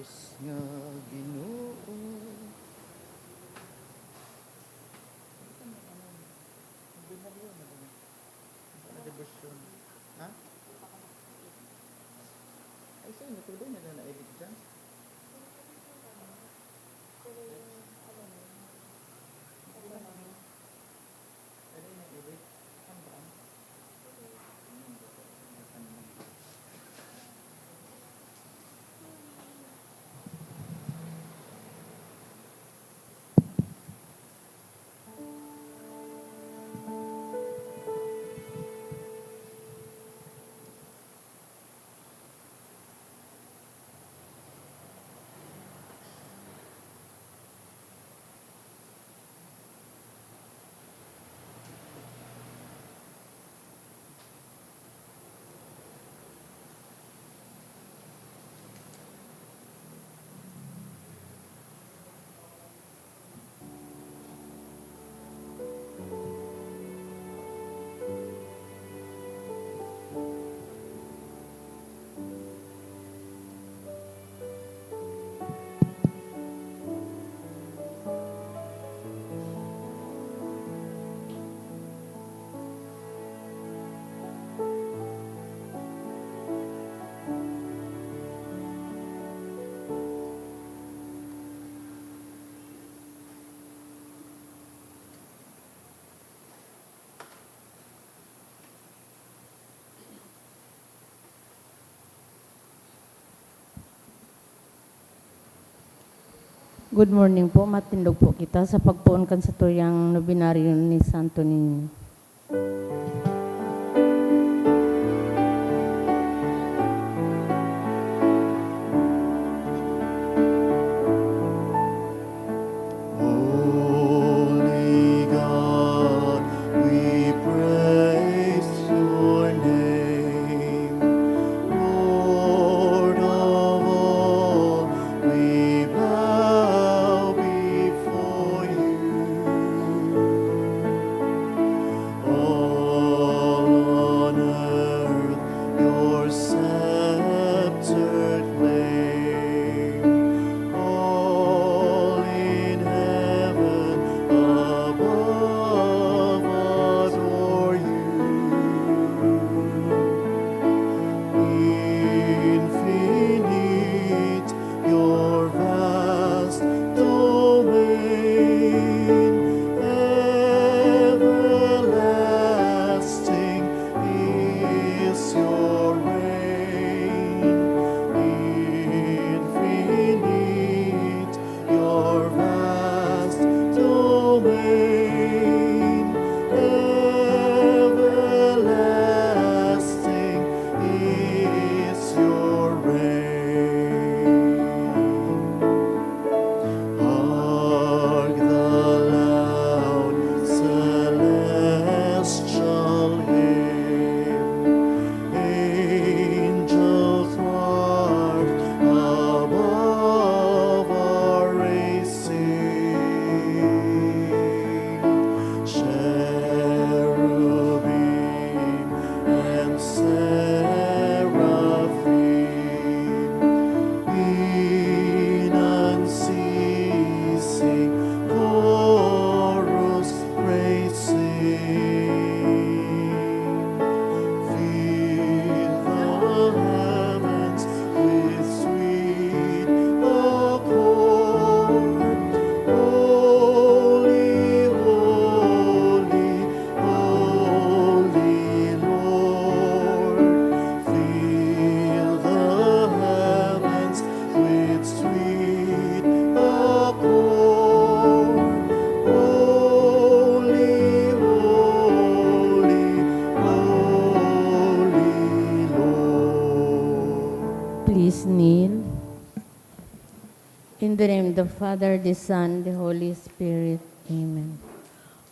Diyos nga Ginoo. Devotion. Ha? Ay, sa'yo, natuloy na na-edit dyan. Ano yung na-edit? Ang ba? Good morning po. Matindog po kita sa pagpuon kan sa tuyang nobinaryo ni Santo Niño. Holy God, we praise your name. Lord of all, we bow before you. All on earth your scepter claim. All in heaven above adore you. Infinite your vast domain, everlasting is your reign. Infinite your vast domain, everlasting is your reign. Hark the loud celestial hymn, angels march above our race sing. Cherubim and seraphim in unceasing chorus praising. Fill the heavens with sweet accord. Holy, holy, holy Lord. Fill the heavens with sweet accord. Holy, holy, holy Lord. Please kneel. In the name of the Father, the Son, the Holy Spirit. Amen.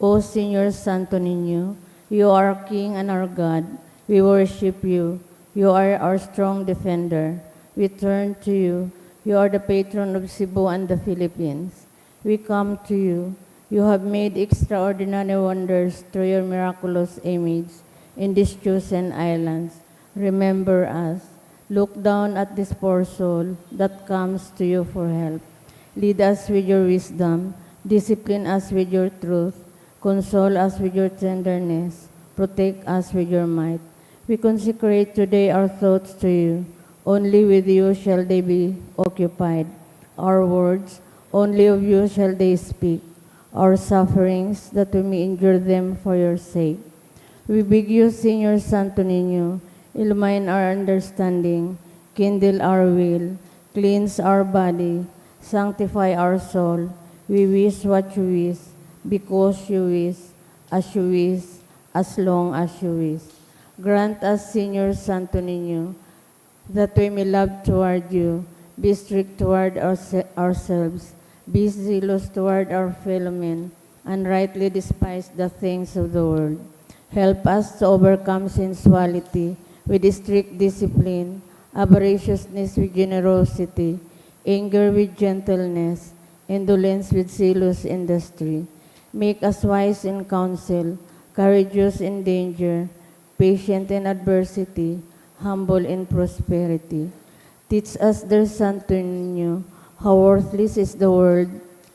O Señor Santo Niño, you are our King and our God. We worship you. You are our strong defender. We turn to you. You are the patron of Cebu and the Philippines. We come to you. You have made extraordinary wonders through your miraculous image in these chosen islands. Remember us. Look down at this poor soul that comes to you for help. Lead us with your wisdom, discipline us with your truth, console us with your tenderness, protect us with your might. We consecrate today our thoughts to you. Only with you shall they be occupied. Our words, only of you shall they speak. Our sufferings, that we may endure them for your sake. We beg you, sing your Santo Niño, illumine our understanding, kindle our will, cleanse our body, sanctify our soul. We wish what you wish, because you wish, as you wish, as long as you wish. Grant us, Señor Santo Niño, that we may love toward you, be strict toward ourselves, be zealous toward our fellow men, and rightly despise the things of the world. Help us to overcome sensuality with strict discipline, avariciousness with generosity, anger with gentleness, indolence with zealous industry. Make us wise in counsel, courageous in danger, patient in adversity, humble in prosperity. Teach us, dear Santo Niño, how worthless is the world,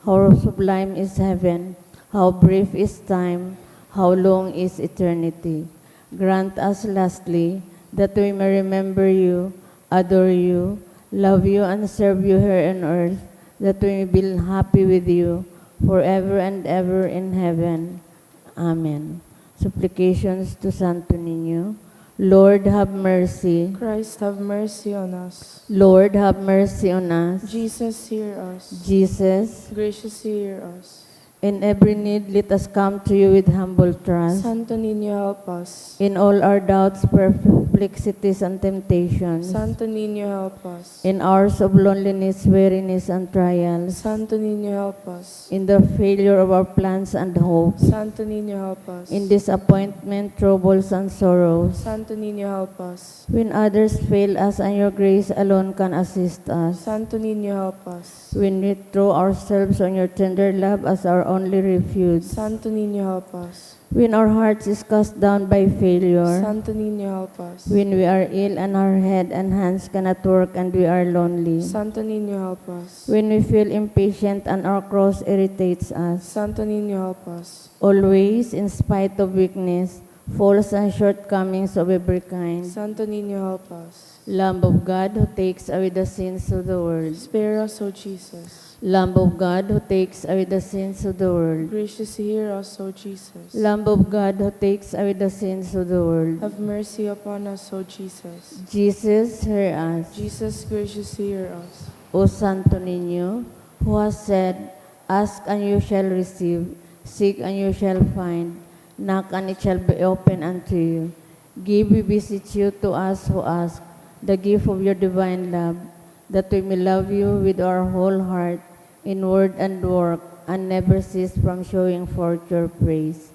how sublime is heaven, how brief is time, how long is eternity. Grant us lastly that we may remember you, adore you, love you, and serve you here on earth, that we may be happy with you forever and ever in heaven. Amen. Supplications to Santo Niño. Lord, have mercy. Christ, have mercy on us. Lord, have mercy on us. Jesus, hear us. Jesus, Graciously hear us. in every need, let us come to you with humble trust. Santo Niño, help us. In all our doubts, perplexities, and temptations. Santo Niño, help us. In hours of loneliness, weariness, and trials. Santo Niño, help us. In the failure of our plans and hopes. Santo Niño, help us. In disappointment, troubles, and sorrows. Santo Niño, help us. When others fail us and your grace alone can assist us. Santo Niño, help us. When we throw ourselves on your tender love as our only refuge. Santo Niño, help us. When our hearts is cast down by failure. Santo Niño, help us. When we are ill and our head and hands cannot work and we are lonely. Santo Niño, help us. When we feel impatient and our cross irritates us. Santo Niño, help us. Always, in spite of weakness, faults and shortcomings of every kind. Santo Niño, help us. Lamb of God who takes away the sins of the world. Spare us, O Jesus. Lamb of God who takes away the sins of the world. Graciously hear us, O Jesus. Lamb of God who takes away the sins of the world. Have mercy upon us, O Jesus. Jesus, hear us. Jesus, graciously hear us. O Santo Niño, who has said, ask and you shall receive, seek and you shall find, knock and it shall be opened unto you. Give, we beseech you, to us who ask, the gift of your divine love, that we may love you with our whole heart, in word and work, and never cease from showing forth your praise.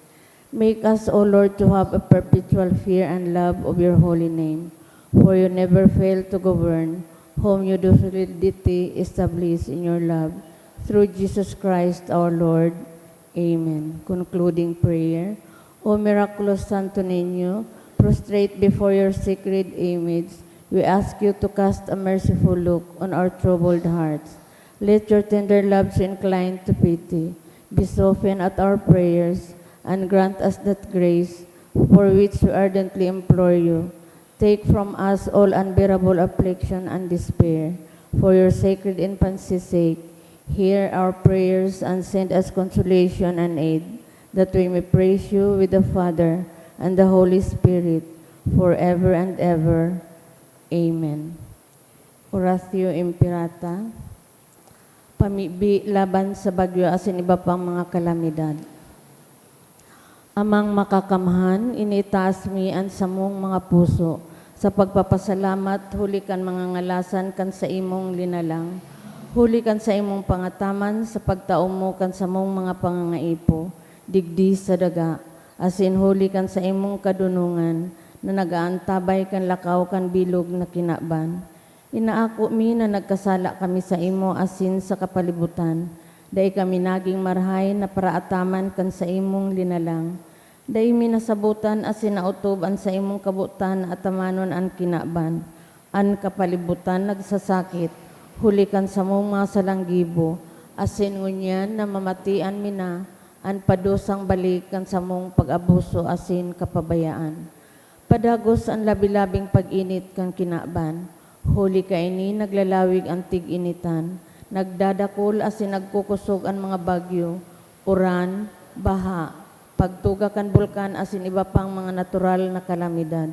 Make us, O Lord, to have a perpetual fear and love of your holy name, for you never fail to govern, whom you do solidity establish in your love. Through Jesus Christ our Lord. Amen. Concluding prayer. O miraculous Santo Niño, prostrate before your sacred image, we ask you to cast a merciful look on our troubled hearts. Let your tender loves incline to pity, be softened at our prayers, and grant us that grace for which we ardently implore you. Take from us all unbearable affliction and despair. For your sacred infancy's sake, hear our prayers and send us consolation and aid, that we may praise you with the Father and the Holy Spirit, forever and ever. Amen. Oratio Imperata. Pamibi laban sa bagyo asin iba pang mga kalamidad. Amang makakamhan, initaas mi ang samong mga puso, sa pagpapasalamat, huli kan mga ngalasan kan sa imong linalang, huli kan sa imong pangataman, sa pagtaom mo kan sa mong mga pangangaipo, digdi sa daga, asin huli kan sa imong kadunungan, na nagaantabay kan lakaw kan bilog na kinaban. Inaako mi na nagkasala kami sa imo asin sa kapalibutan, dai kami naging marhay na paraataman kan sa imong linalang. Dai mi nasabutan asin nautob an sa imong kabutan at tamanon ang kinaban. an kapalibutan nagsasakit, hulikan sa mong mga salanggibo, asin ngunyan na mamatian mina, an padusang balikan sa mong pag-abuso asin kapabayaan. Padagos ang labi-labing pag-init kang kinaban, huli ka ini naglalawig ang tig-initan, nagdadakol asin nagkukusog ang mga bagyo, uran, baha, pagtuga kan bulkan asin iba pang mga natural na kalamidad.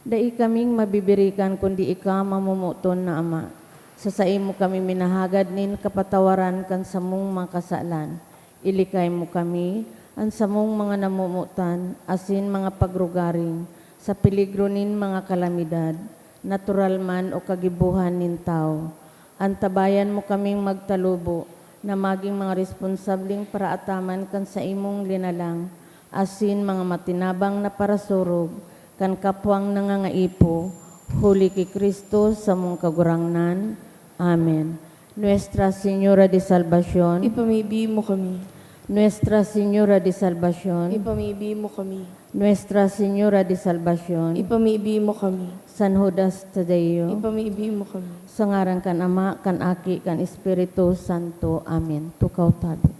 Dai kaming mabibirikan kundi ika mamumuton na Ama. Sa saimo kami minahagad nin kapatawaran kan sa mong mga kasalan. Ilikay mo kami, ang sa mong mga namumutan, asin mga pagrugaring, sa peligro nin mga kalamidad, natural man o kagibuhan nin tao. Antabayan mo kaming magtalubo, na maging mga responsabling paraataman kan sa imong linalang, asin mga matinabang na parasurog, kan kapwang nangangaipo, huli ki Kristo sa mong kagurangnan. Amen. Nuestra Señora de Salvación, Ipamigbi mo kami. Nuestra Señora de Salvación, Ipamigbi mo kami. Nuestra Señora de Salvación, Ipamigbi mo kami. San Judas Tadeo, Ipamigbi mo kami. sa ngaran kan Ama, kan Aki, kan Espiritu Santo. Amen. Tukaw tabi.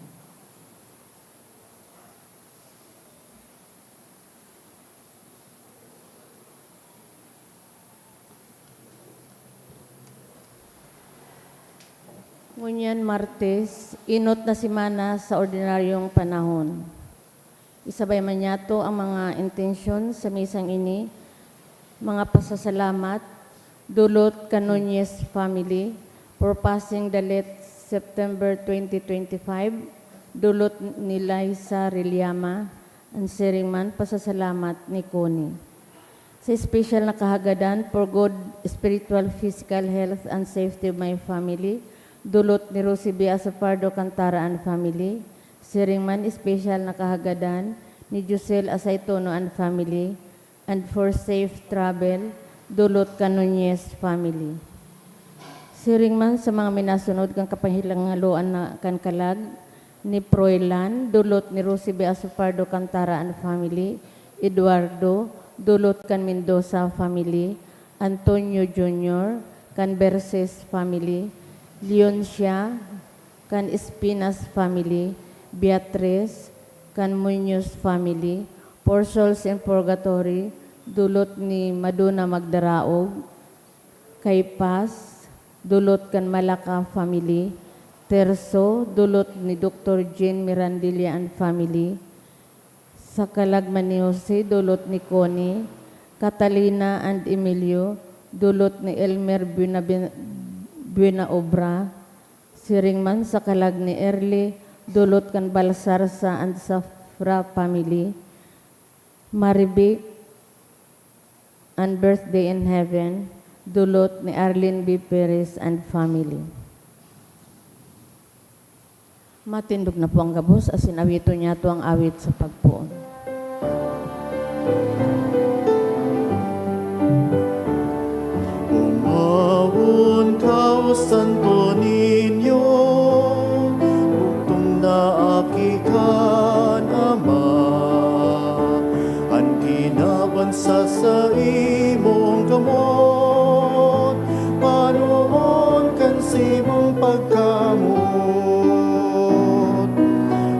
Ngunyan Martes, inot na simana sa ordinaryong panahon. Isabay man yato ang mga intensyon sa misang ini, mga pasasalamat, dulot Canonyes family for passing the late September 2025, dulot ni Liza Rilliama, ang siringman pasasalamat ni Connie. Sa special na kahagadan for good spiritual, physical health and safety of my family, dulot ni Rosie B. Asapardo Cantara and family, siringman special na kahagadan ni Jusel Asaytono and family, and for safe travel, dulot Canonyes family. Siringman sa mga minasunod kang kapahilangaluan na kankalag ni Proylan, dulot ni Rosie B. Asapardo Cantara and family, Eduardo, dulot kan Mendoza family, Antonio Jr., kan Berses family, Leoncia, kan Espinas family, Beatriz, kan Muñoz family, for souls in purgatory, dulot ni Maduna Magdaraog, kay Paz, dulot kan Malaka family, Terso, dulot ni Dr. Jane Mirandilla and family, sa Kalagman ni Jose, dulot ni Connie, Catalina and Emilio, dulot ni Elmer Buena Obra, siringman sa kalag ni Erly, dulot kan Balsarsa and Safra family, Maribic and Birthday in Heaven, dulot ni Arlene B. Perez and family. Matindog na po ang gabos, asin awito niya to ang awit sa pagpuon. Umawon ka, Santo Niño, bugtong naakikan, Ama. Ang kinabansa sa imong kamot, panoon kan simong pagkamot.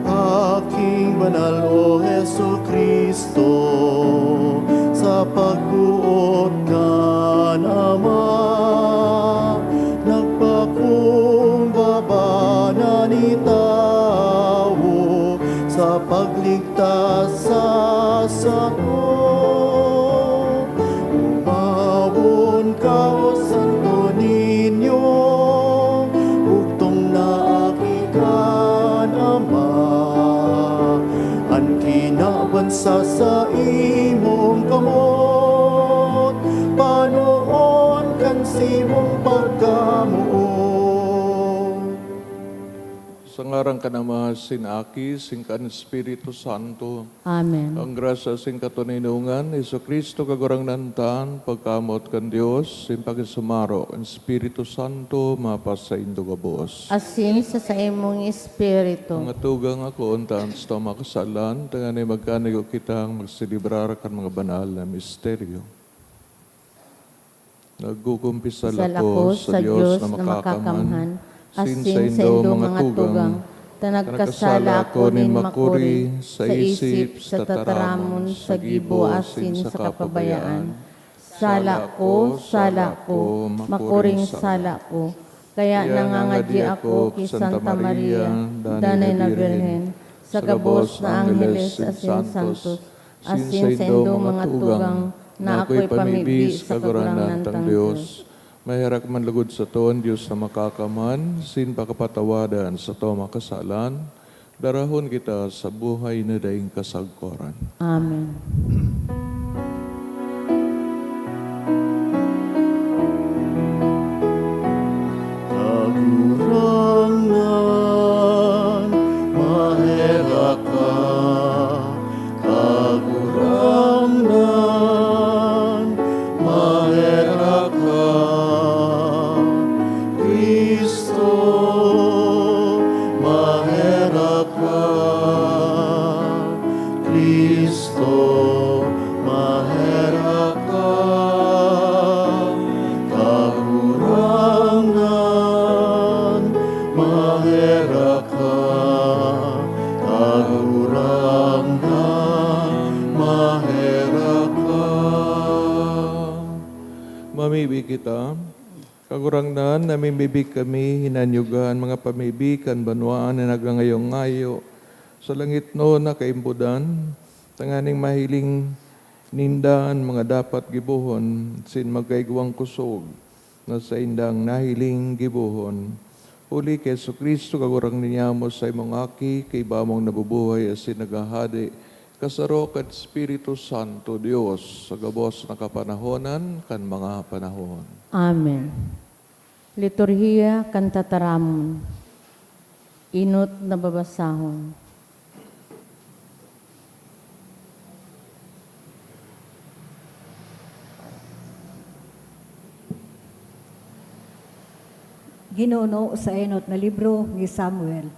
Aking banal o Jesucristo, sa pagbuot kan Ama, nagpakumbaba na ni tao sa pagligtas sa sao. Umawon ka, O Santo Niño, bugtong naakikan, Ama. Ang kinabansa sa imong kamot, panoon kan simong pagkamuot. Sa ngaran ka naman sinaki, singkan Espiritu Santo, Amen. ang grasya sing katuninungan, Iso Kristo kagurang nantan, pagkamot kan Dios, sin pagisumaro, ang Espiritu Santo, mapas sa indog abos. Asin sa imong espiritu. Mga tugang ako, untaan sa makasalan, tanganay magkanigo kitang magsilibrar kan mga banal na misteryo. Nagkukumpisal Sal ako ako sa Diyos na makakamhan, asin sa indo mga tugang, tanagkasala ako nin makuri, sa isip, sa tataramon, sa gibo, asin sa kapabayaan. Sala ko, makuring sala ko, kaya nangangadya ako kay Santa Maria, Danay na Birhen, sa gabos na Angeles, asin santos, asin sa indo mga tugang, na ako'y pamibis sa kaguranan ng Diyos. Mahirak man lugod sa toon, Diyos na makakaman, sin pakapatawadan sa to makasalan, darahon kita sa buhay na daing kasagkoran. Amen. Kagurangan, mahera ka. Kagurangan, mahera ka. Kristo, mahera ka. Kristo, mahera ka. Kagurangan, mahera ka. Kagurangan, mahera ka. Mamibig kita, kagurangnan, namimibig kami, hinanyugan, mga pamibikan, banwaan na nagangayong ngayo, sa langit no na kaimbudan, tanganing mahiling nindan, mga dapat gibuhon, sin magkaigwang kusog, na sa indang nahiling gibuhon. Uli kay Kristo kagurang ninyamo sa imong aki, kay bamong nabubuhay asin nagahadi, kasarok at Espiritu Santo Dios, sa gabos na kapanahonan, kan mga panahon. Amen. Liturhiya kan tataramon. Inot na babasahon. Ginuno sa enot na libro ni Samuel.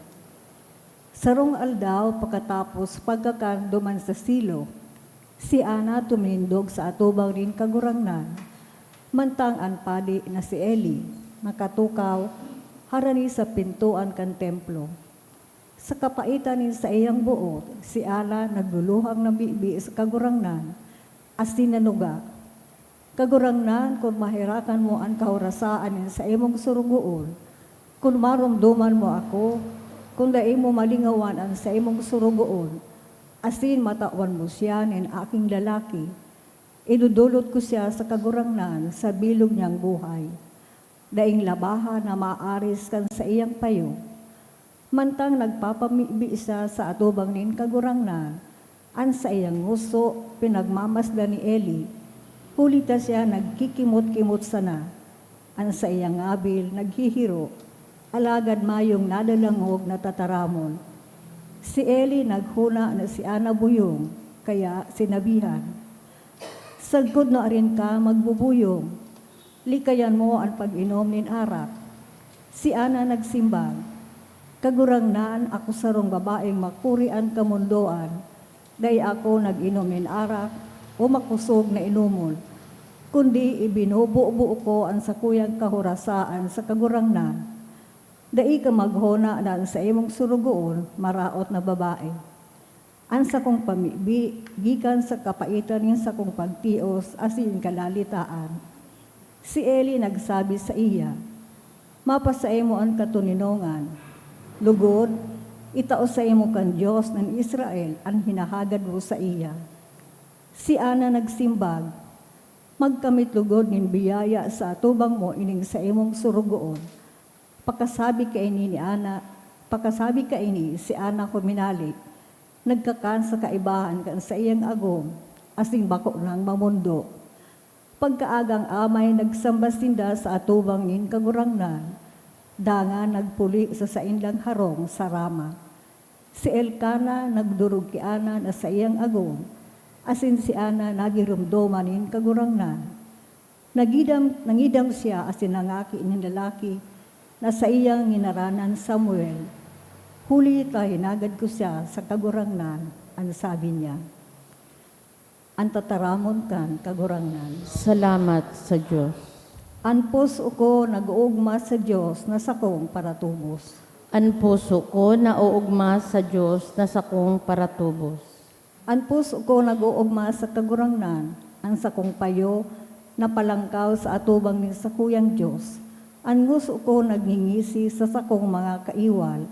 Sarong aldaw pagkatapos pagkakan duman sa silo, si Ana tumindog sa atubang rin kagurangnan, mantang ang padi na si Eli, nakatukaw, harani sa pintuan kan templo. Sa kapaitan ni sa iyang buot, si Ana nagluluhang nabibi sa kagurangnan, asin nanuga. Kagurangnan, kung mahirakan mo ang kahorasaan sa imong surugoon, kung marumduman mo ako, kung dai mo malingawan ang sa imong surugoon, asin matawan mo siya nin aking lalaki, idudulot ko siya sa kagurangnan sa bilog niyang buhay. Daing labaha na maaris kan sa iyang payo. Mantang nagpapamibi siya sa atubang nin kagurangnan, an sa iyang nguso pinagmamasdan ni Eli, hulita siya nagkikimot-kimot sana, an sa iyang abil naghihiro, alagad mayong nadalangog na tataramon. Si Eli naghuna na si Ana buyong, kaya sinabihan, sagkod na rin ka magbubuyong, likayan mo ang pag-inom nin arak. Si Ana nagsimbang, kagurangnan ako sarong babaeng makurian kamundoan, day ako nag-inom nin arak, o makusog na inumon, kundi ibinubuo ko ang sakuyang kahorasaan sa kagurangnan. Dai ka maghona na sa imong surugoon, maraot na babae. Ang sa kong pamibi, gikan sa kapaitan ng sa kong pagtios, asin kalalitaan. Si Eli nagsabi sa iya, mapasay mo ang katuninongan. Lugod, itao sa imo kan Diyos ng Israel ang hinahagad mo sa iya. Si Ana nagsimbag, magkamit lugod nin biyaya sa atubang mo ining sa imong surugoon. Pakasabi ka ini si Ana kuminali, nagkakan sa kaibahan kan sa iyang agom, asing bako ng mamundo. Pagkaagang amay nagsambasinda sa atubang nin kagurangnan, danga nagpuli sa sainlang harong sa Rama. Si Elkana nagdurog ki Ana na sa iyang agom, asin si Ana nagirumdoman nin kagurangnan. Nangidam siya asin nangaki nin lalaki na sa iyang nginaranan Samuel. Huli hinagad ko siya sa kagurangnan, ang sabi niya. Ang tataramon kan kagurangnan. Salamat sa Diyos. Ang puso ko nag-uugma sa Diyos na sakong paratubos. Ang puso ko nauugma sa Diyos na sakong paratubos. Ang puso ko nag-uugma sa kagurangnan, ang sakong payo na palangkaw sa atubang ni sakuyang Diyos. Ang nguso ko nagningisi sa sakong mga kaiwal,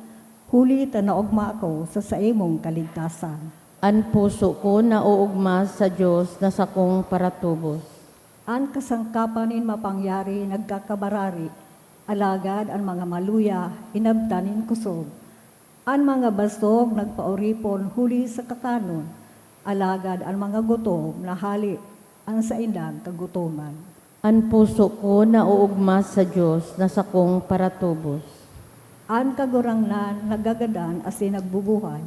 huli tanaugma ako sa saimong kaligtasan. Ang puso ko nauugma sa Diyos na sakong paratubos. Ang kasangkapanin mapangyari nagkakabarari, alagad ang mga maluya inabtanin kusog. Ang mga basog nagpauripon huli sa kakanon, alagad ang mga gutom na hali ang sa indang kagutuman. Ang puso ko nauugma sa Diyos na sakong paratubos. Ang kagurangnan nagagadan asin nagbubuhay,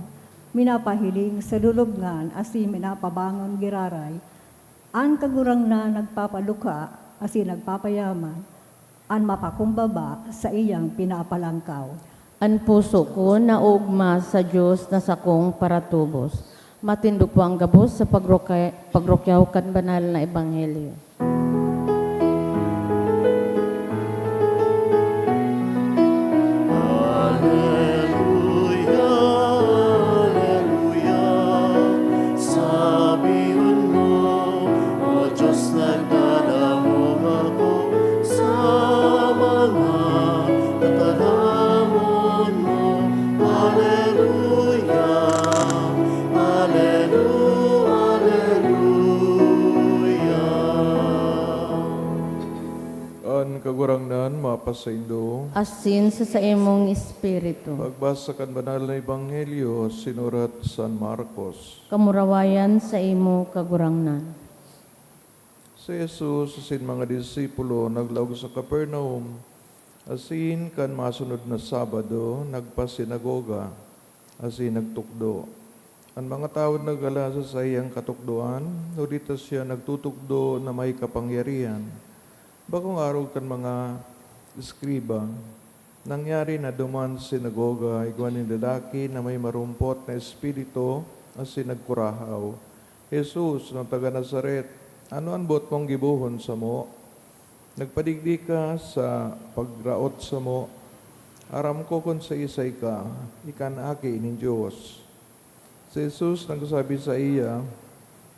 minapahiling sa lulubngan asin minapabangon giraray. Ang kagurangnan nagpapalukha asin nagpapayaman, ang mapakumbaba sa iyang pinapalangkaw. Ang puso ko nauugma sa Diyos na sakong paratubos. Matindog po ang gabos sa pagrokyaw kan banal na ebanghelyo. Alleluia, Alleluia. Sabihin mo, O Diyos, nagdadamog ako sa mga katalamon mo. Alleluia, Alleluia, Alleluia. Ang kagurangnan, mapasaindo. Asin sa imong espiritu. Pagbasa kan banal na ebanghelyo, sinurat San Marcos. Kamurawayan sa imo kagurangnan. Si Jesus asin mga disipulo naglaog sa Capernaum. Asin kan masunod na Sabado, nagpasinagoga. Asin nagtukdo. Ang mga tao nagala sa iyang katukdoan, no dito siya nagtutukdo na may kapangyarihan. Bagong araw kan mga eskriba, nangyari na duman sa sinagoga, iguanin lalaki na may marumpot na espiritu, asin nagkurahaw. Jesus, ng taga Nazaret, ano ang bot mong gibuhon sa mo? Nagpadigdi ka sa pagraot sa mo. Aram ko kung sa isay ka, ikan aki inin Diyos. Si Jesus nagsabi sa iya,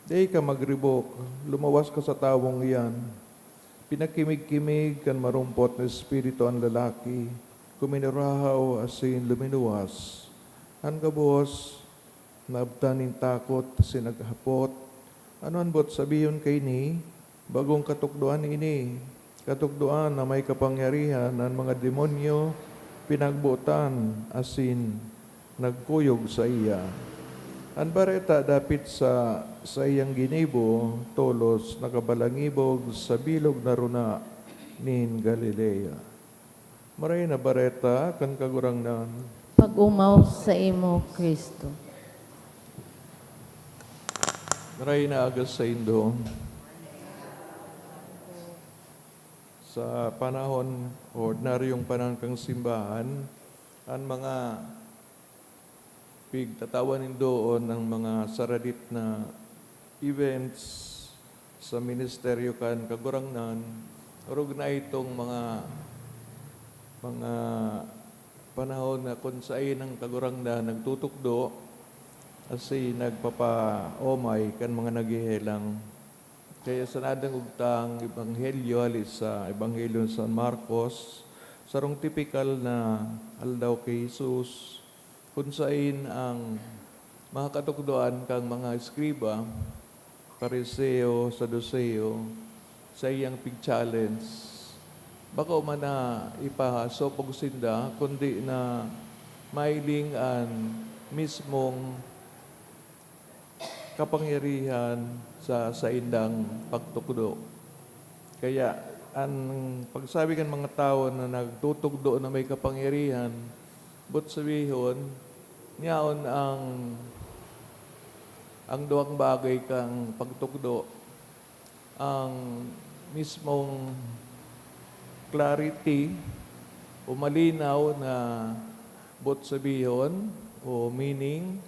di ka magribok, lumawas ka sa tawong iyan. Pinakimig-kimig kan marumpot na espiritu ang lalaki, kuminurahaw asin luminuwas. Ang kabos, naabtaning takot, sinaghapot. Ano ang bot sabiyon kay ni? Bagong katukduan ini. Katukduan na may kapangyarihan ang mga demonyo, pinagbutan asin nagkuyog sa iya. Ang bareta dapit sa iyang ginibo, tolos nakabalangibog sa bilog na runa nin Galilea. Maray na bareta kan kagurangnan. Pag-umaw sa imo Kristo. Maray na agas sa Indo. Sa panahon, ordinaryong panahon kang simbahan, ang mga pigtatawanin doon ng mga saradit na events sa ministeryo kan kagurangnan, urog na itong mga panahon na kung saan ang kagurangnan nagtutukdo kasi nagpapa-omay kan mga naghihelang. Kaya sa nadang ugtang ebanghelyo alis sa ebanghelyo ng San Marcos, sarong tipikal na aldaw kay Jesus, kung saan ang mga katukdoan kang mga eskriba, pariseo, saduseo, sa iyang pig-challenge. Baka umana ipahasopog sinda, kundi na mailing ang mismong kapangyarihan sa indang pagtukdo. Kaya ang pagsabi kan mga tao na nagtutugdo na may kapangyarihan, but sabihon, niyaon ang duwang bagay kang pagtukdo, ang mismong clarity o malinaw na but sabihon o meaning,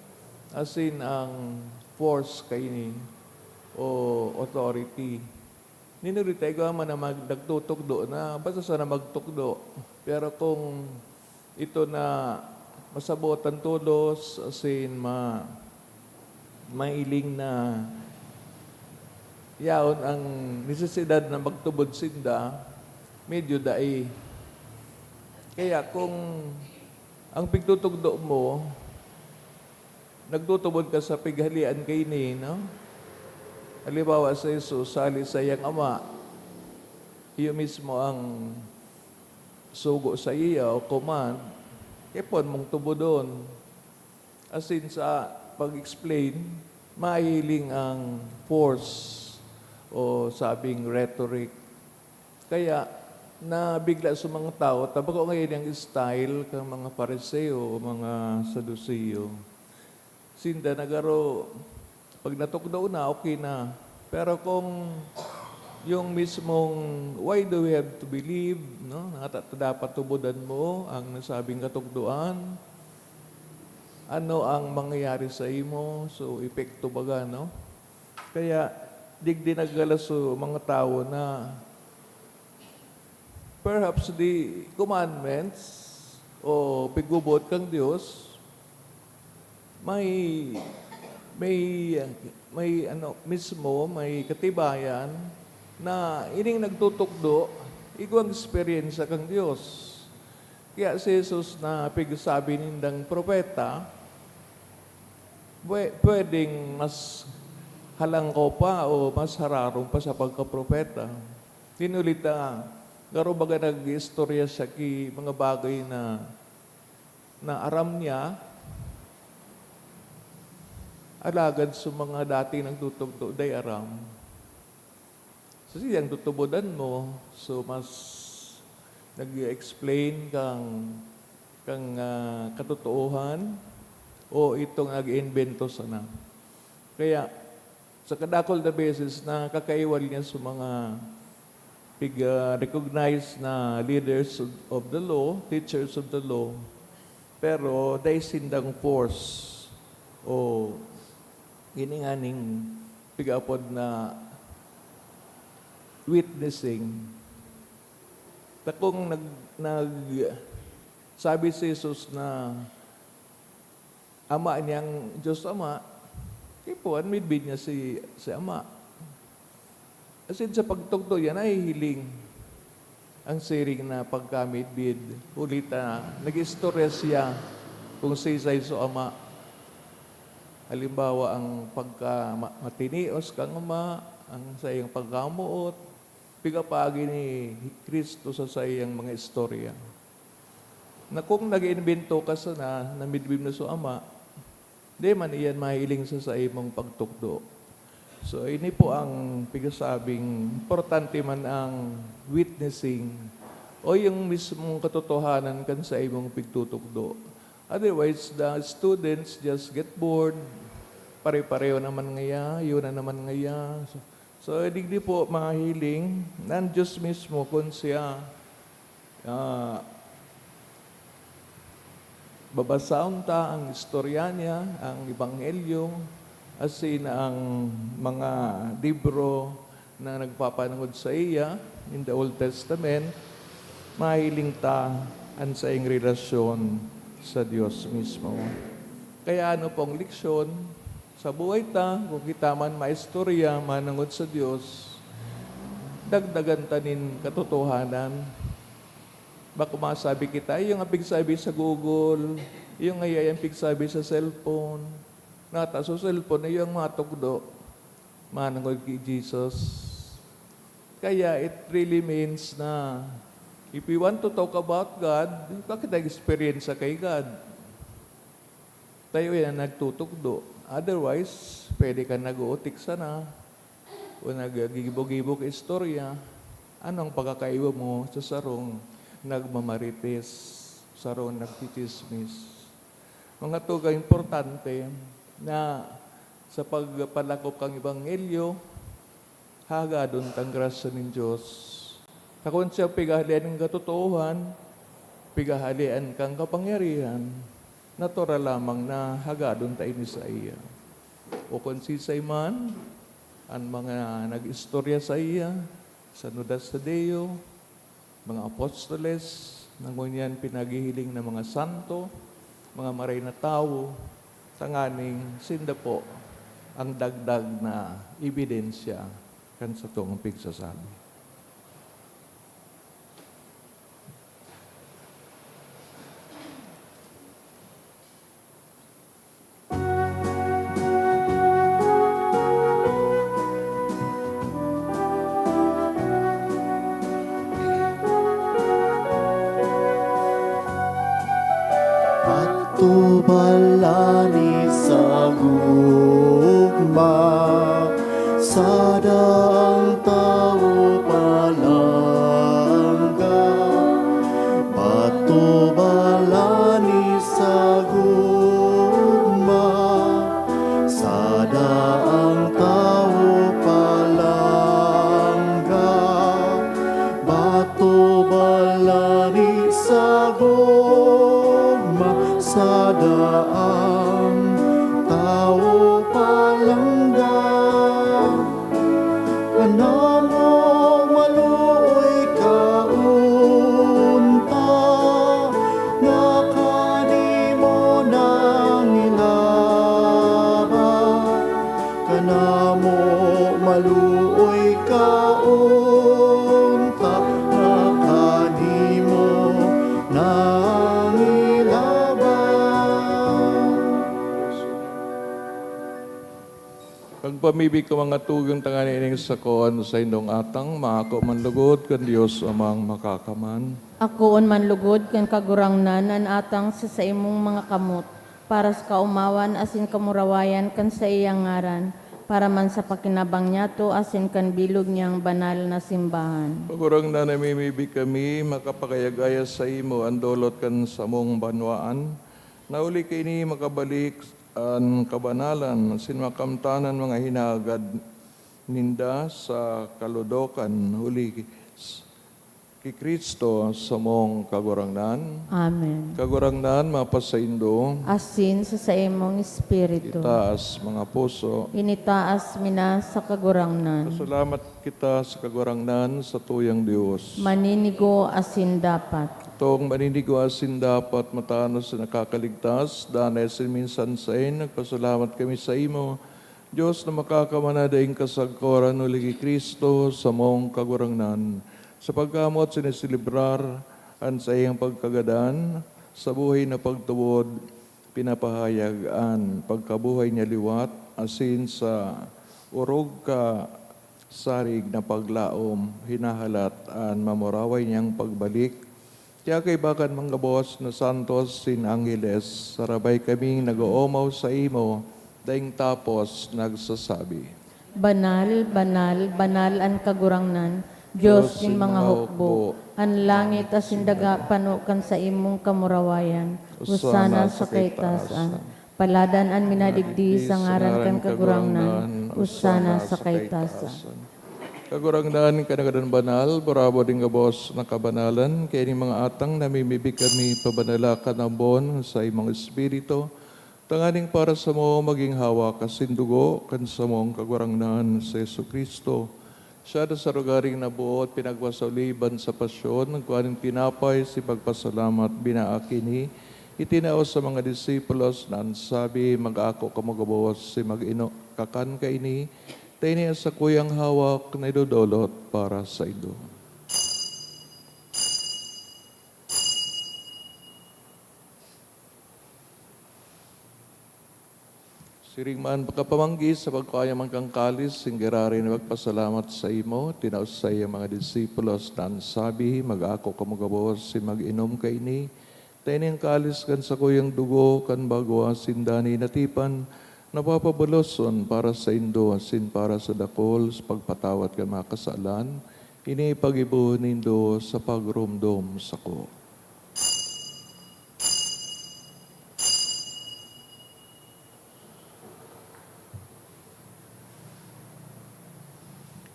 asin ang force kaini o authority. ninuritay ko man na nagtutugdo na, basta sana magtugdo. Pero kung ito na masabotan todos, as in mailing na yaon ang necesidad na magtubod sinda, medyo dai. Kaya kung ang pigtutugdo mo, nagtutubod ka sa pighalian kay ni, no? Halimbawa sa Jesus, sali sa iyang ama, iyo mismo ang sugo sa iya o command, ipon mong tubodon. As in sa pag-explain, mahiling ang force o sabing rhetoric. Kaya, nabigla sa mga tao, tabako ngayon ang style ng mga Pariseo o mga Saduceo. Sinda nagaro, pag natukdo na, okay na. Pero kung yung mismong, why do we have to believe, no? Dapat tubudan mo ang nasabing katukduan. Ano ang mangyayari sa imo? So, epekto baga, no? Kaya, digdi naggalas so mga tao na perhaps the commandments o pigubot kang Diyos may mismo, may katibayan na ining nagtutukdo, iguang experience kang Diyos. Kaya si Jesus na pigsabi nindang propeta, pwedeng mas halangko pa o mas hararong pa sa pagkapropeta. Tinulita, garo baga nag-istorya siya ki mga bagay na aram niya, alagad sa mga dati nagtutugdo day aram. So siyang tutubodan mo, so mas nag-explain kang katotohan o itong nag-invento sana. Kaya sa kadakol na beses na kakaiwal niya sa mga recognized na leaders of the law, teachers of the law, pero dahil sindang force o ininganing pigapod na witnessing. Takong sabi si Jesus na ama niyang Diyos Ama, ipuan, midbid niya si Ama. Asin sa pagtugto yan ay hiling ang siring na pagkamidbid. Ulit na nag-istorya siya kung sisay so Ama. Halimbawa, ang pagkamatinios kang Ama, ang sa iyang pagkamuot, pigapagi ni Kristo sa iyang mga istorya. Na kung nag-invento ka sana, na midbid na so Ama, di man iyan mahiling sa imong pagtukdo. So, ini po ang pigasabing importante man ang witnessing o yung mismong katotohanan kan sa imong pigtutukdo. Otherwise, the students just get bored. Pare-pareho naman ngaya, yun na naman ngaya. So digdi po mahiling, ng Diyos mismo kung siya babasaon ta ang istorya niya, ang ebanghelyo, asin ang mga libro na nagpapanungod sa iya in the Old Testament, mahiling ta ang sa iyong relasyon sa Diyos mismo. Kaya ano pong leksyon, sa buhay ta, kung kita man maistorya, manangod sa Diyos, dagdagan tanin katotohanan. Baka masabi kita, yung pigsabi sa Google, yung ayayang pigsabi sa cellphone, nata sa cellphone, yung matugdo, manangod kay Jesus. Kaya it really means na if we want to talk about God, bakit nag-experience kay God? Tayo yan nagtutugdo. Otherwise, pwede ka nag-uutik sana o nag-gibog-gibog istorya. Anong pagkakaiba mo sa sarong nagmamarites, sarong nagtitismis? Mga tuga importante na sa pagpalakop kang ebanghelyo, hagadon tang grasya ng Diyos. Takon siya pigahalian ng katotohan, pigahalian kang kapangyarihan, natural lamang na hagadon tayo ni sa iya. O kung sisay man, ang mga nag-istorya sa iya, sa Nudas Tadeo, mga apostoles, nangunyan pinagihiling ng mga santo, mga maray na tao, tanganing sinda po ang dagdag na ebidensya kan sa tuong pigsasabi. Tubalani sa gugma, sa daang tao palangga. Patubalani sa gugma, sa daang tao palangga. Patubalani sa gugma, sa daang tao palangga. Kanamo maluoy kaunta, nga kanimo nang ilaban. Kanamo maluoy kaunta, nga kanimo nang Kag pamibig ko mga tugang tangani ining sakoan sa indong atang, maako manlugod kan Dios amang makakaman. Akoon man lugod kan kagurangnan an atang sa imong mga kamot, para sa kaumawan asin kamurawayan kan sa iyang ngaran, para man sa pakinabang niya to asin kan bilog niyang banal na simbahan. Pagurang na namimibig kami, makapagayagaya sa imo ang dolot kan sa mong banwaan. Nauli kay ni makabalik ang kabanalan, sinmakamtanan mga hinagad ninda sa kaludokan, huli ki Kristo sa mong kagurangnan. Amen. Kagurangnan, mapasaindo, Asin sa imong espiritu. itaas mga puso. Initaas mina sa kagurangnan. Salamat kita sa kagurangnan sa tuyang Diyos. Maninigo asin dapat. Itong maninigo asin dapat matanos sa nakakaligtas, danay sin minsan sa nagpasalamat kami sa imo. Diyos na makakamanadaing kasagkoran uli kay Kristo sa mong kagurangnan. Sa pagkamot sinisilibrar an sa iyang pagkagadan, sa buhay na pagtuwod, pinapahayagan, pagkabuhay niya liwat, asin sa urog ka sarig na paglaom, hinahalat an mamoraway niyang pagbalik. Kaya kay bakan mga boss na santos sin angeles, sarabay kaming nag-oomaw sa imo, daing tapos nagsasabi. Banal, banal, banal ang kagurangnan, Diyos in mga hukbo, ang langit asin daga panukan sa imong kamurawayan, usana sa kaitasan. Paladan ang minadigdi sa ngaran kan kagurangnan, usana sa kaitasan. Kagurangnan kanagadan banal, borabo din gabos na kabanalan, kaya ni mga atang namimibig kami pabanala kanabon sa imong espiritu, tanganing para sa mo maging hawa kasindugo kan sa mong kagurangnan sa Yesu Kristo. Siya na sa rugaring nabuot, pinagwasauliban sa pasyon, nagkuhaning pinapay si pagpasalamat binaakini, itinao sa mga disipulos na ansabi, mag-ako kamagabawas si mag-ino, kakan ka ini, tayo niya sa kuyang hawak na idodolot para sa ido. Siring man pagkapamanggi sa pagkayamang kang kalis, singgirari na magpasalamat sa imo, tinaos sa iyang mga disipulos na ansabi, mag-ako kamagabos si mag-inom ka ini, tayo niyang kalis kan sa kuyang dugo, kan bagwa sindani natipan, napapabuloson para sa indo, asin para sa dakol, sa pagpatawat kan mga kasalan, ini pag-ibo nindo sa pagrumdom sa ko.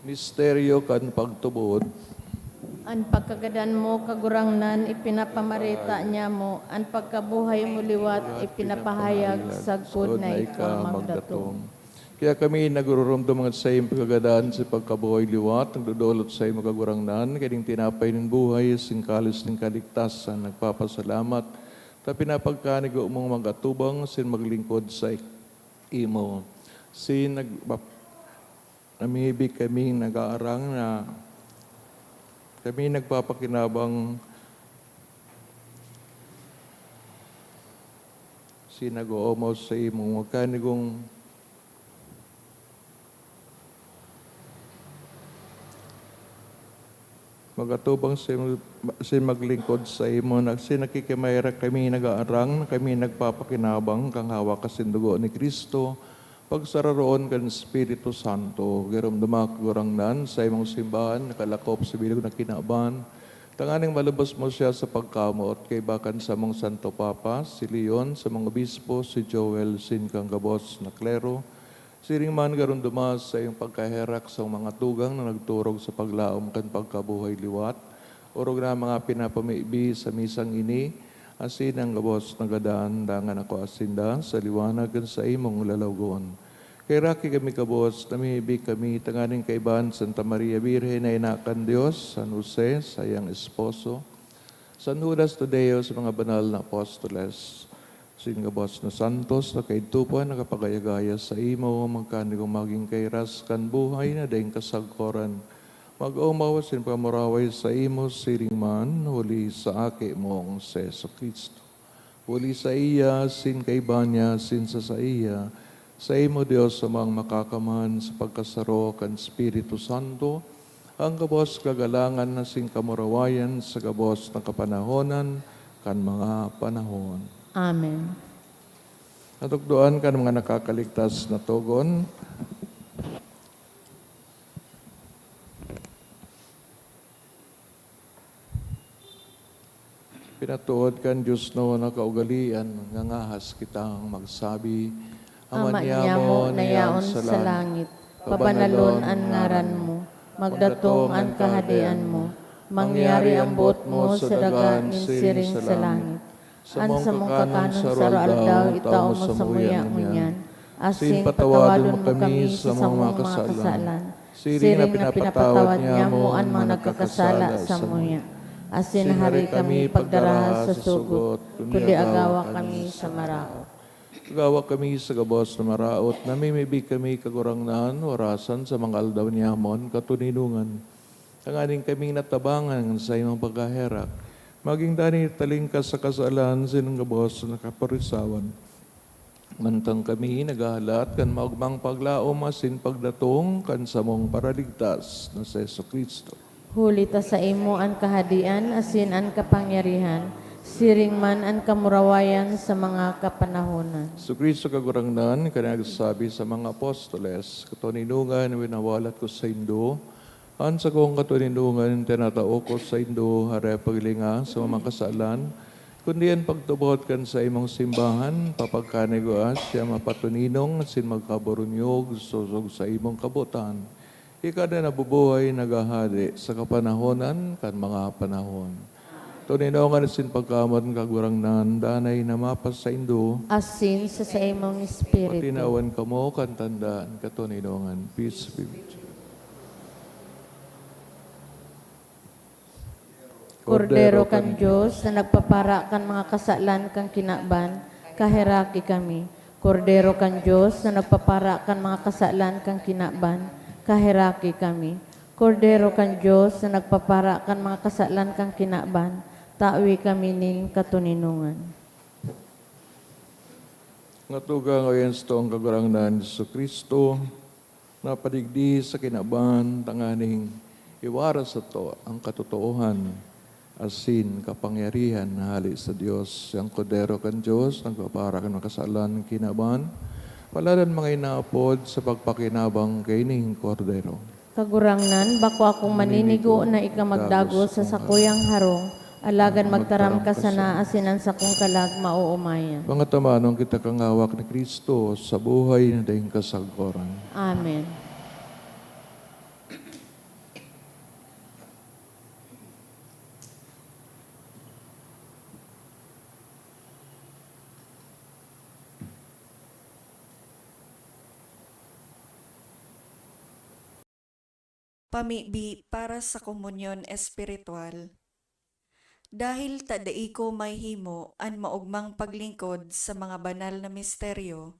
Misteryo kan pagtubod, Ang pagkagadan mo, kagurangnan, ipinapamarita niya mo. Ang pagkabuhay mo liwat, ipinapahayag sa good na ikaw magdatong. Kaya kami nagururumdum mga sa iyong pagkagadaan sa pagkabuhay liwat, nagdudulot sa iyong magagurangnan, kaning tinapay ng buhay, singkalis ng kaligtasan, nagpapasalamat, ta pinapagkanig mong magatubang, sin maglingkod sa imo. Namibig kami nag-aarang na kami nagpapakinabang sinag-oomaw sa imong magkanigong magatubang sin maglingkod sa imo. Nakikimayra kami nag-aarang, kami nagpapakinabang kang hawak kasindugo ni Kristo, pagsararoon kan Espiritu Santo, giram dumakagurangnan sa imong simbahan, nakalakop sa bilog na kinaban, tanganing malabas mo siya sa pagkamot, kay bakan sa mong Santo Papa, si Leon, sa mga obispo, si Joel, sin kang gabos na klero, siring man garon dumas sa iyong pagkaherak sa mga tugang na nagturog sa paglaom kan pagkabuhay liwat, urog na mga pinapamibi sa misang ini, asin ang gabos na gadaan, dangan ako asinda, sa liwanag kan sa imong lalawgon. Kay raki kami kabos, namibig kami, tanganing kaiban, Santa Maria Virgen na inakan Diyos, San Jose, sayang esposo, San Judas Tadeo, sa mga banal na apostoles, singabos na santos, na kay tupan, nakapagayagaya sa imo, magkanigong maging kairas kan buhay na daing kasagkoran. Mag-umawa sin pamuraway sa imo, siring man, huli sa aki mong Seso Kristo. Huli sa iya, sin kay banya, sin sa iya, sa imo Diyos amang makakaman sa pagkasaro kan Espiritu Santo, ang gabos kagalangan na sin kamurawayan sa gabos ng kapanahonan kan mga panahon. Amen. Natugduan kan mga nakakaligtas na tugon. Pinatuod kan Diyos no na kaugalian, ngangahas kitang magsabi, Ama niya mo nayaon sa langit, pabanalon ang ngaran mo, magdatong ang kahadian mo, mangyari ang buot mo sa dagan siring sa langit. An sa mong kakanon sa aldaw, itaw mo sa muya ngunyan. Asin patawadon mo kami sa mga kasalan. Siring na pinapatawad niya mo ang mga nagkakasala sa muya. Asin hari kami pagdaraha sa sugot, kundi agawa kami sa maraot. Agawa kami sa gabos na maraot, namimibig kami kagurangnan, warasan sa mga aldaw niyamon, katuninungan. Tanganing kaming natabangan sa imong pagkaherak. Maging dani taling ka sa kasalan, sinong gabos na kaparisawan. Mantang kami nagahalat, kan maugmang paglaom, asin pagdatong, kan samong paraligtas na Seso Kristo. Huli ta sa imo ang kahadian, asin ang kapangyarihan, siring man ang kamurawayan sa mga kapanahonan. So Kristo kagurangnan, kanagsabi sa mga apostoles, katuninungan, winawalat ko sa Indo, an sa kong katuninungan, tinatao ko sa Indo, hara paglinga sa mga kasalan, kundi ang pagtubot kan sa imong simbahan, papagkanigoas, siya mapatuninong, sin magkaburunyog, susog sa imong kabutan. Ika na nabubuhay, nagahari sa kapanahonan, kan mga panahon. Tuninongan sin pagkamon kagurangnan, danay na mapas sa Indo, Asin sa imong espiritu. patinawan ka mo, kan tandaan, katuninongan. Peace be with you. Kordero kan Diyos na nagpapara kan mga kasalan kang kinaban, kahiraki kami. Kordero kan Diyos na nagpapara kan mga kasalan kang kinaban, kahiraki kami. Kordero kan Diyos na nagpapara kan mga kasalan kang kinaban, tawi kami ning katuninungan. Nga tuga ngayon sa toong kagurangnan ni Jesu Kristo, napadigdi sa kinaban, tanganing iwara sa to ang katotohan, asin kapangyarihan na hali sa Diyos. Ang kodero kan Diyos, nagpapara kan makasalan kinaban, paladan mga inaapod sa pagpakinabang kay ning kordero. Kagurangnan, bako akong maninigo na ikamagdago sa sakuyang harong, alagan magtaram ka sana asinan sa kong kalag mauumayan. Mga tamanong kita kangawak ni Kristo sa buhay na daing kasagkoran. Amen. Pamibi para sa komunyon espiritual. Dahil tadai ko may himo an maugmang paglingkod sa mga banal na misteryo,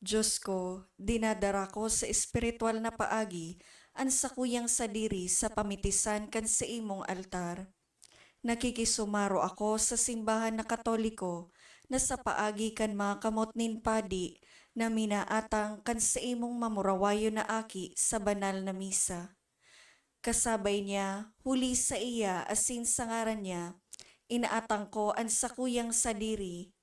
Diyos ko, dinadara ko sa espiritual na paagi an sakuyang sadiri sa pamitisan kan sa imong altar. Nakikisumaro ako sa simbahan na Katoliko na sa paagi kan mga kamotnin padi na minaatang kan sa imong mamurawayo na aki sa banal na misa. Kasabay niya, huli sa iya asin sa ngaran niya, inaatang ko ang sakuyang sadiri.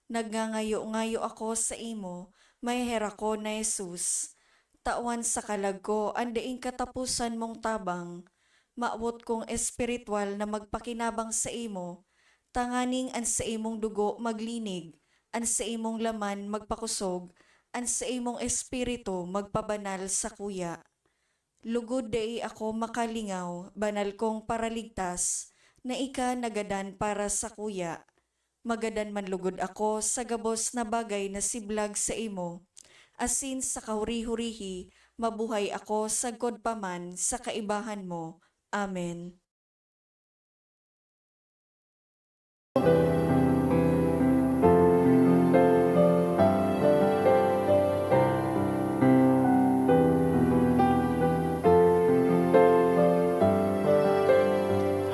Nagngangayo-ngayo ako sa imo, may hera ko na Jesus. Tawan sa kalag ko, andaing katapusan mong tabang. Maabot kong espiritual na magpakinabang sa imo, tanganing an sa imong dugo maglinig, an sa imong laman magpakusog, an sa imong espiritu magpabanal sa kuya. Lugod dai ako makalingaw, banal kong paraligtas, na ika nagadan para sa kuya. Magadan man lugod ako sa gabos na bagay na siblag sa imo. Asin sa kahuri-hurihi, mabuhay ako sagkod paman sa kaibahan mo. Amen.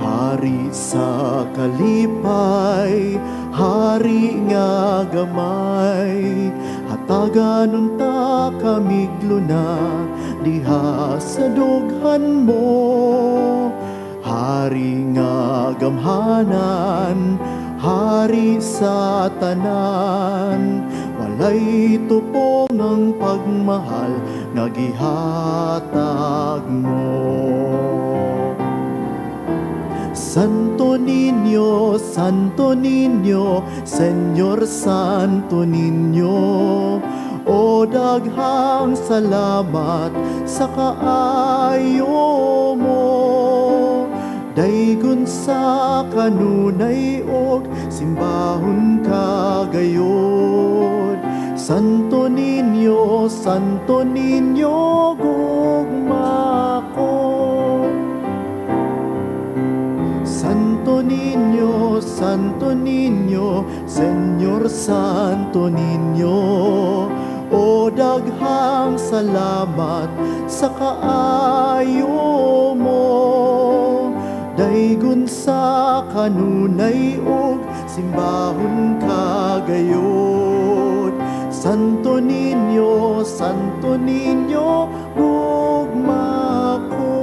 Hari sa kalipay, hari nga gamay, hatagan unta kamigluna, diha sa dughan mo. Hari nga gamhanan, hari sa tanan, walay tupong ang pagmahal, nagihatag mo. Santo Niño, Señor Santo Niño, o daghang salamat sa kaayo mo. Daygon sa kanunay og simbahon kagayod. Santo Niño, gugma ko. Santo Niño, Señor Santo Niño, o daghang salamat sa kaayo mo. Daygon sa kanunay og simbahon kagayod. Santo Niño, gugma ko.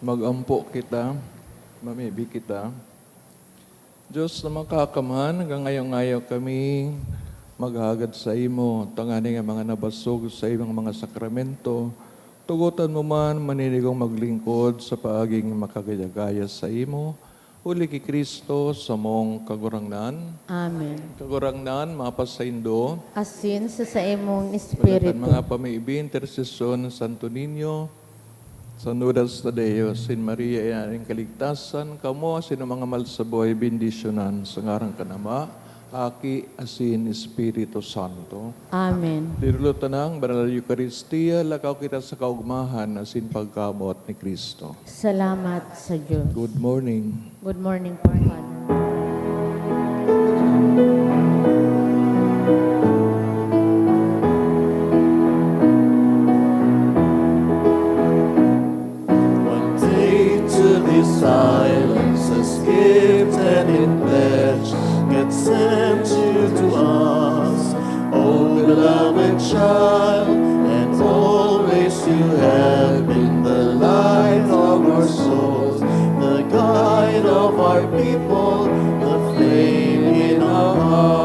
Magampo kita, mamibi kita. Diyos na makakaman, hanggang ngayon-ngayon kami maghagad sa imo, tangani nga mga nabasog sa imong mga sakramento. Tugutan mo man, maninigong maglingkod sa paaging makagayagaya sa imo. Uli ki Kristo sa mong kagurangnan. Amen. Kagurangnan, mapas sa Indo. Asin sa imong Balatan espiritu. mga pamiibi, intercession, Santo Niño, Sanudas Tadeo, Sin Maria, ang kaligtasan, kamo, sino mga malsaboy, bendisyonan, sa ngarang kanama, aki, asin, Espiritu Santo. Amen. Dirulutan ng Banal Eucharistia, lakaw kita sa kaugmahan, asin pagkamot ni Kristo. Salamat sa Diyos. Good morning. Good morning po, Father. One day to be silence as gift and in pledge gets sent you to us, oh beloved child, and always you have been the light of our souls, the guide of our people, the flame in our hearts.